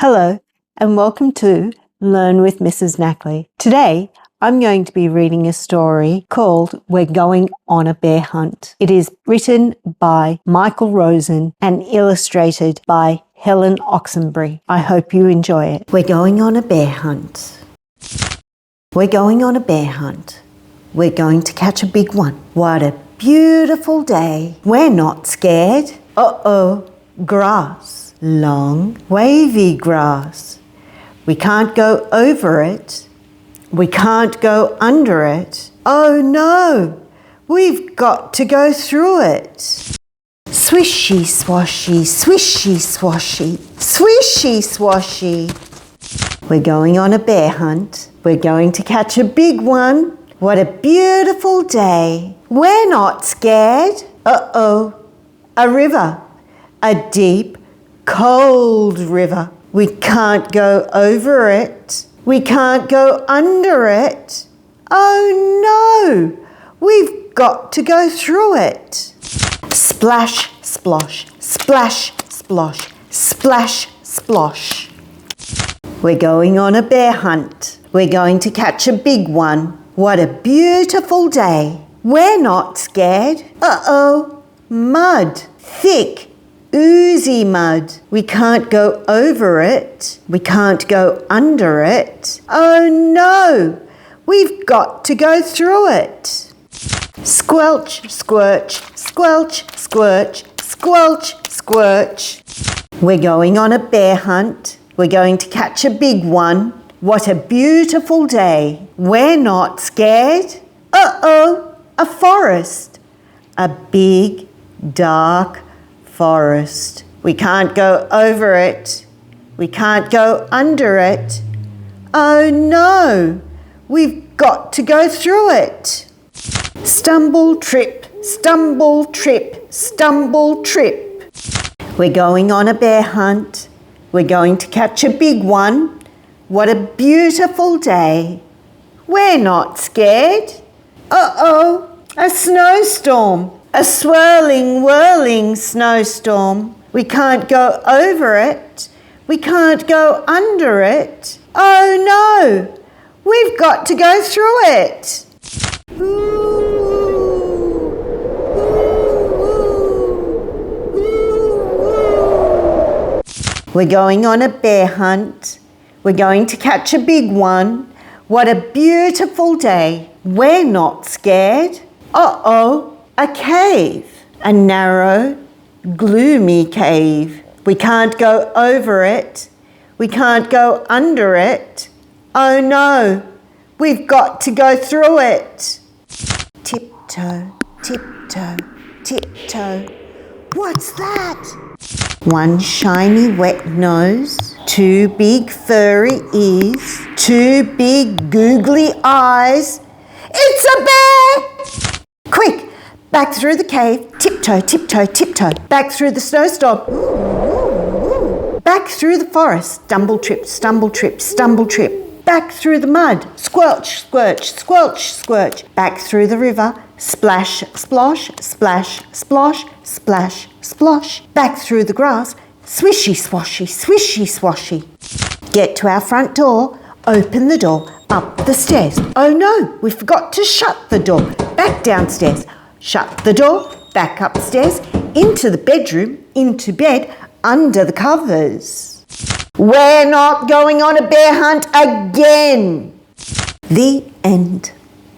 Hello and welcome to Learn with Mrs. Nakhle. Today I'm going to be reading a story called We're Going on a Bear Hunt. It is written by Michael Rosen and illustrated by Helen Oxenbury. I hope you enjoy it. We're going on a bear hunt. We're going on a bear hunt. We're going to catch a big one. What a beautiful day. We're not scared. Uh-oh, grass. Long, wavy grass. We can't go over it. We can't go under it. Oh no, we've got to go through it. Swishy-swashy, swishy-swashy, swishy-swashy. We're going on a bear hunt. We're going to catch a big one. What a beautiful day. We're not scared. Uh-oh, a river, a deep, cold river. We can't go over it. We can't go under it. Oh no, we've got to go through it. Splash, splosh, splash, splosh, splash, splosh. We're going on a bear hunt. We're going to catch a big one. What a beautiful day. We're not scared. Uh-oh, mud, thick, oozy mud. We can't go over it. We can't go under it. Oh no, we've got to go through it. Squelch, squirch, squelch, squirch, squelch, squirch. We're going on a bear hunt. We're going to catch a big one. What a beautiful day. We're not scared. Uh-oh, a forest. A big, dark forest. We can't go over it. We can't go under it. Oh no, we've got to go through it. Stumble, trip, stumble, trip, stumble, trip. We're going on a bear hunt. We're going to catch a big one. What a beautiful day. We're not scared. Uh-oh, a snowstorm. A swirling, whirling snowstorm. We can't go over it. We can't go under it. Oh no, we've got to go through it. Ooh, ooh, ooh, ooh. We're going on a bear hunt. We're going to catch a big one. What a beautiful day. We're not scared. Uh-oh. A cave, a narrow, gloomy cave. We can't go over it. We can't go under it. Oh no, we've got to go through it. Tiptoe, tiptoe, tiptoe. What's that? One shiny wet nose, two big furry ears, two big googly eyes. It's a bear! Quick! Back through the cave, tiptoe, tiptoe, tiptoe. Back through the snowstorm. Back through the forest, stumble, trip, stumble, trip, stumble, trip. Back through the mud, squelch, squirch, squelch, squirch. Back through the river, splash, splosh, splash, splosh, splash, splosh. Back through the grass, swishy-swashy, swishy-swashy. Get to our front door, open the door, up the stairs. Oh no, we forgot to shut the door. Back downstairs. Shut the door, back upstairs, into the bedroom, into bed, under the covers. We're not going on a bear hunt again. The end.